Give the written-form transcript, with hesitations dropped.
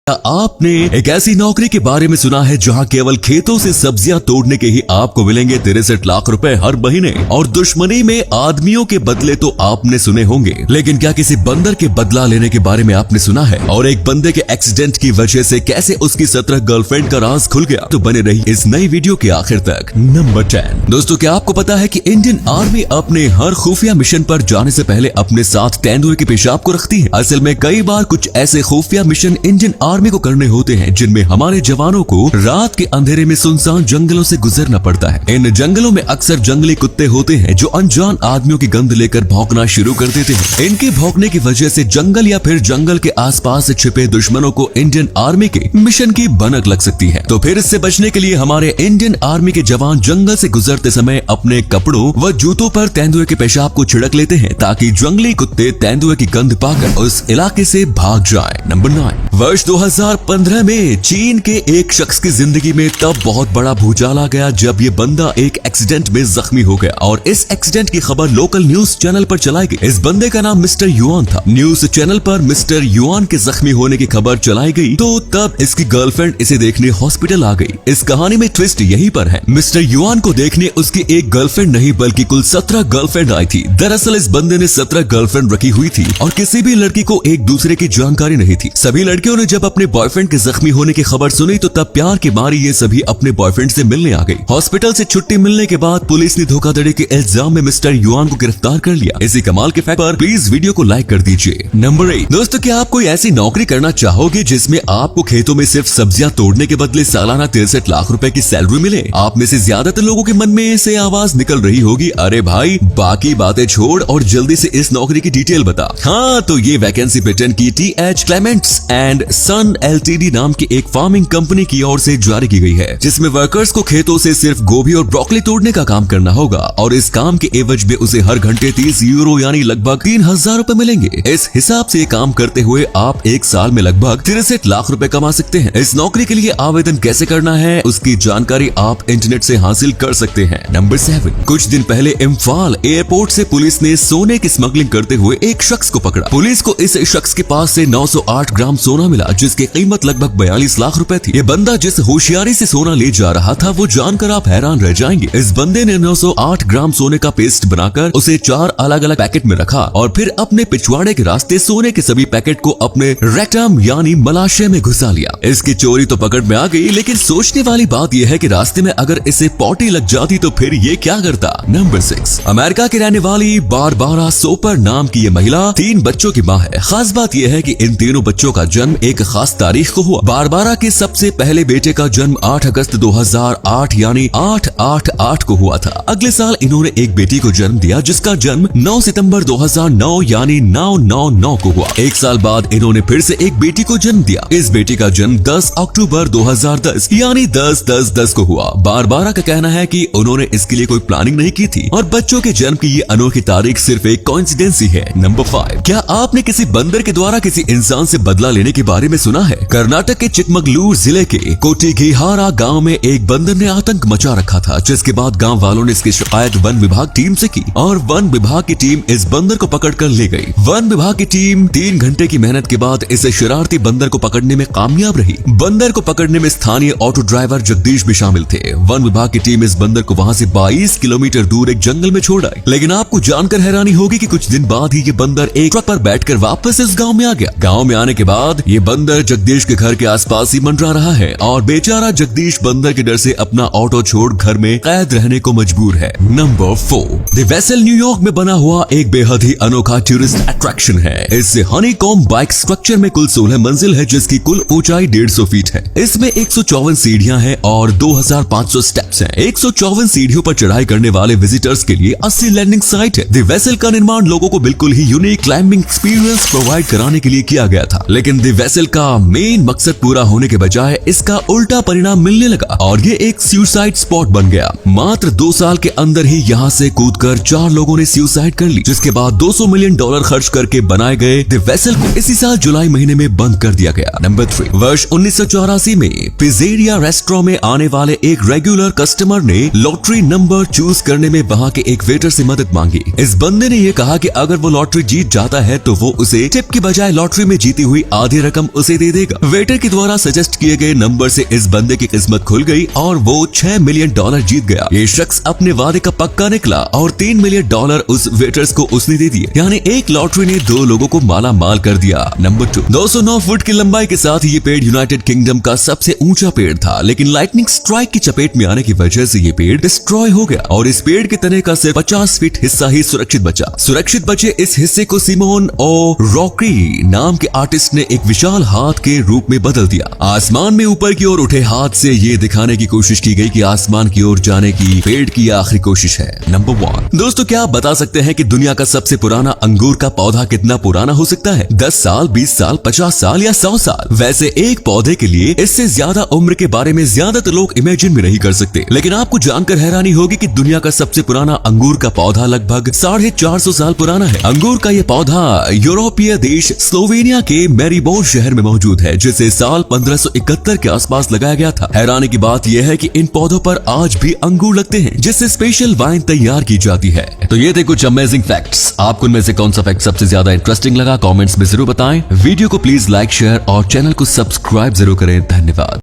आपने एक ऐसी नौकरी के बारे में सुना है जहां केवल खेतों से सब्जियां तोड़ने के ही आपको मिलेंगे 63 लाख रुपए हर महीने और दुश्मनी में आदमियों के बदले तो आपने सुने होंगे, लेकिन क्या किसी बंदर के बदला लेने के बारे में आपने सुना है? और एक बंदे के एक्सीडेंट की वजह से कैसे उसकी 17 गर्लफ्रेंड का राज खुल गया? तो बने रही इस नई वीडियो के आखिर तक। नंबर 10 दोस्तों, क्या आपको पता है कि इंडियन आर्मी अपने हर खुफिया मिशन पर जाने से पहले अपने साथ तेंदुए के पेशाब को रखती है? असल में कई बार कुछ ऐसे खुफिया मिशन इंडियन आर्मी को करने होते हैं जिनमें हमारे जवानों को रात के अंधेरे में सुनसान जंगलों से गुजरना पड़ता है। इन जंगलों में अक्सर जंगली कुत्ते होते हैं जो अनजान आदमियों की गंध लेकर भौंकना शुरू कर देते हैं। इनके भौंकने की वजह से जंगल या फिर जंगल के आसपास छिपे दुश्मनों को इंडियन आर्मी के मिशन की भनक लग सकती है। तो फिर इससे बचने के लिए हमारे इंडियन आर्मी के जवान जंगल से गुजरते समय अपने कपड़ों व जूतों पर तेंदुए के पेशाब को छिड़क लेते हैं ताकि जंगली कुत्ते तेंदुए की गंध पाकर उस इलाके से भाग जाएं। नंबर 9 वर्ष 2015 में चीन के एक शख्स की जिंदगी में तब बहुत बड़ा भूचाल आ गया जब ये बंदा एक एक्सीडेंट में जख्मी हो गया और इस एक्सीडेंट की खबर लोकल न्यूज चैनल पर चलाई गई। इस बंदे का नाम मिस्टर युआन था। न्यूज चैनल पर मिस्टर युआन के जख्मी होने की खबर चलाई गई तो तब इसकी गर्लफ्रेंड इसे देखने हॉस्पिटल आ गई। इस कहानी में ट्विस्ट यहीं पर है। मिस्टर युआन को देखने उसकी एक गर्लफ्रेंड नहीं बल्कि कुल 17 गर्लफ्रेंड आई थी। दरअसल इस बंदे ने 17 गर्लफ्रेंड रखी हुई थी और किसी भी लड़की को एक दूसरे की जानकारी नहीं थी। सभी लड़कियों ने जब अपने बॉयफ्रेंड के जख्मी होने की खबर सुनी तो तब प्यार की मारी ये सभी अपने बॉयफ्रेंड से मिलने आ गई। हॉस्पिटल से छुट्टी मिलने के बाद पुलिस ने धोखाधड़ी के इल्जाम में मिस्टर युआन को गिरफ्तार कर लिया। इसी कमाल के फैक्ट पर प्लीज वीडियो को लाइक कर दीजिए। नंबर 8 दोस्तों, क्या आप कोई ऐसी नौकरी करना चाहोगे जिसमें आपको खेतों में सिर्फ सब्जियां तोड़ने के बदले सालाना 63 लाख रुपए की सैलरी मिले? आप में से ज्यादातर लोगों के मन में से आवाज निकल रही होगी, अरे भाई बाकी बातें छोड़ और जल्दी से इस नौकरी की डिटेल बता। हाँ, तो ये वैकेंसी ब्रिटेन की TH Clements and son LTD नाम की एक फार्मिंग कंपनी की ओर से जारी की गई है, जिसमें वर्कर्स को खेतों से सिर्फ गोभी और ब्रोकली तोड़ने का काम करना होगा और इस काम के एवज में उसे हर घंटे 30 यूरो यानी लगभग 3000 रुपए मिलेंगे। इस हिसाब से काम करते हुए आप एक साल में लगभग 63 लाख रुपए कमा सकते हैं। इस नौकरी के लिए आवेदन कैसे करना है उसकी जानकारी आप इंटरनेट से हासिल कर सकते हैं। नंबर 7 कुछ दिन पहले इम्फाल एयरपोर्ट से पुलिस ने सोने की स्मगलिंग करते हुए एक शख्स को पकड़ा। पुलिस को इस शख्स के पास से 908 ग्राम सोना मिला जिसकी कीमत लगभग 42 लाख रुपए थी। ये बंदा जिस होशियारी से सोना ले जा रहा था वो जानकर आप हैरान रह जाएंगे। इस बंदे ने 908 ग्राम सोने का पेस्ट बनाकर उसे 4 अलग अलग पैकेट में रखा और फिर अपने पिछवाड़े के रास्ते सोने के सभी पैकेट को अपने रेक्टम यानी मलाशय में घुसा लिया। इसकी चोरी तो पकड़ में आ गई, लेकिन सोचने वाली बात यह है कि रास्ते में अगर इसे पॉटी लग जाती तो फिर ये क्या करता। नंबर 6 अमेरिका की रहने वाली बारबारा सोपर नाम की ये महिला 3 बच्चों की माँ है। खास बात यह है कि इन तीनों बच्चों का जन्म एक खास तारीख को हुआ। बारबारा के सबसे पहले बेटे का जन्म 8 अगस्त 2008 यानी 888 को हुआ था। अगले साल इन्होंने एक बेटी को जन्म दिया जिसका जन्म 9 सितंबर 2009 यानी 999 को हुआ। एक साल बाद इन्होंने फिर से एक बेटी को जन्म दिया। इस बेटी का जन्म 10 अक्टूबर 2010 यानी 10-10-10 को हुआ। बारबारा का कहना है कि उन्होंने इसके लिए कोई प्लानिंग नहीं की थी और बच्चों के जन्म की ये अनोखी तारीख सिर्फ एक कोइंसिडेंस ही है। नंबर 5 क्या आपने किसी बंदर के द्वारा किसी इंसान से बदला लेने के बारे में सुना है? कर्नाटक के चिकमगलूर जिले के कोटिगिहारा गांव में एक बंदर ने आतंक मचा रखा था, जिसके बाद गांव वालों ने इसकी शिकायत वन विभाग टीम से की और वन विभाग की टीम इस बंदर को पकड़कर ले गई। वन विभाग की टीम 3 घंटे की मेहनत के बाद इस शरारती बंदर को पकड़ने में कामयाब रही। बंदर को पकड़ने में स्थानीय ऑटो ड्राइवर जगदीश भी शामिल थे। वन विभाग की टीम इस बंदर को वहां से 22 किलोमीटर दूर एक जंगल में छोड़ आई। लेकिन आपको जानकर हैरानी होगी कि कुछ दिन बाद ही ये बंदर एक ट्रक पर बैठकर वापस इस गांव में आ गया। गांव में आने के बाद ये बंदर जगदीश के घर के आसपास ही मंडरा रहा है और बेचारा जगदीश बंदर के डर से अपना ऑटो छोड़ घर में कैद रहने को मजबूर है। नंबर 4 द वेसल न्यूयॉर्क में बना हुआ एक बेहद ही अनोखा टूरिस्ट अट्रैक्शन है। इस हनीकॉम्ब बाइक स्ट्रक्चर में कुल 16 मंजिल है जिसकी कुल ऊंचाई 150 फीट है। इसमें 154 सीढ़ियां हैं और 2500 स्टेप्स हैं। 154 सीढ़ियों पर चढ़ाई करने वाले विजिटर्स के लिए 80 लैंडिंग साइट है। द वेसल का निर्माण लोगों को बिल्कुल ही यूनिक क्लाइंबिंग एक्सपीरियंस प्रोवाइड कराने के लिए किया गया था, लेकिन द वेसल का मेन मकसद पूरा होने के बजाय इसका उल्टा परिणाम मिलने लगा और ये एक सुसाइड स्पॉट बन गया। मात्र 2 साल के अंदर ही यहाँ से कूदकर 4 लोगों ने सुसाइड कर ली, जिसके बाद $200 मिलियन खर्च करके बनाए गए द वेसल को इसी साल जुलाई महीने में बंद कर दिया गया। नंबर 3 वर्ष 1984 में पिज़्ज़ेरिया रेस्टोरेंट में आने वाले एक रेगुलर कस्टमर ने लॉटरी नंबर चूज करने में वहाँ के एक वेटर से मदद मांगी। इस बंदे ने ये कहा कि अगर वो लॉटरी जीत जाता है तो वो उसे टिप की बजाय लॉटरी में जीती हुई आधी रकम उसे पैसे दे देगा। वेटर के द्वारा सजेस्ट किए गए नंबर से इस बंदे की किस्मत खुल गई और वो $6 मिलियन जीत गया। ये शख्स अपने वादे का पक्का निकला और $3 मिलियन उस वेटर्स को उसने दे दिए, यानी एक लॉटरी ने 2 लोगों को माला माल कर दिया। नंबर 2, 209 फुट की लंबाई के साथ ये पेड़ यूनाइटेड किंगडम का सबसे ऊंचा पेड़ था, लेकिन लाइटनिंग स्ट्राइक की चपेट में आने की वजह से ये पेड़ डिस्ट्रॉय हो गया और इस पेड़ के तने का सिर्फ 50 फीट हिस्सा ही सुरक्षित बचा। सुरक्षित बचे इस हिस्से को सिमोन ओ रॉकरी नाम के आर्टिस्ट ने एक विशाल हाथ के रूप में बदल दिया। आसमान में ऊपर की ओर उठे हाथ से ये दिखाने की कोशिश की गई कि आसमान की ओर जाने की पेड़ की आखिरी कोशिश है। नंबर 1, दोस्तों क्या आप बता सकते हैं कि दुनिया का सबसे पुराना अंगूर का पौधा कितना पुराना हो सकता है? 10 साल, 20 साल, 50 साल या 100 साल? वैसे एक पौधे के लिए इससे ज्यादा उम्र के बारे में ज्यादातर लोग इमेजिन भी नहीं कर सकते, लेकिन आपको जानकर हैरानी होगी कि दुनिया का सबसे पुराना अंगूर का पौधा लगभग 450 साल पुराना है। अंगूर का यह पौधा यूरोपीय देश स्लोवेनिया के मैरीबोर शहर में मौजूद है, जिसे साल 1571 के आसपास लगाया गया था। हैरानी की बात यह है कि इन पौधों पर आज भी अंगूर लगते हैं, जिससे स्पेशल वाइन तैयार की जाती है। तो ये थे कुछ अमेजिंग फैक्ट्स। आपको उनमें से कौन सा फैक्ट सबसे ज्यादा इंटरेस्टिंग लगा? कमेंट्स में जरूर बताएं। वीडियो को प्लीज लाइक, शेयर और चैनल को सब्सक्राइब जरूर करें। धन्यवाद।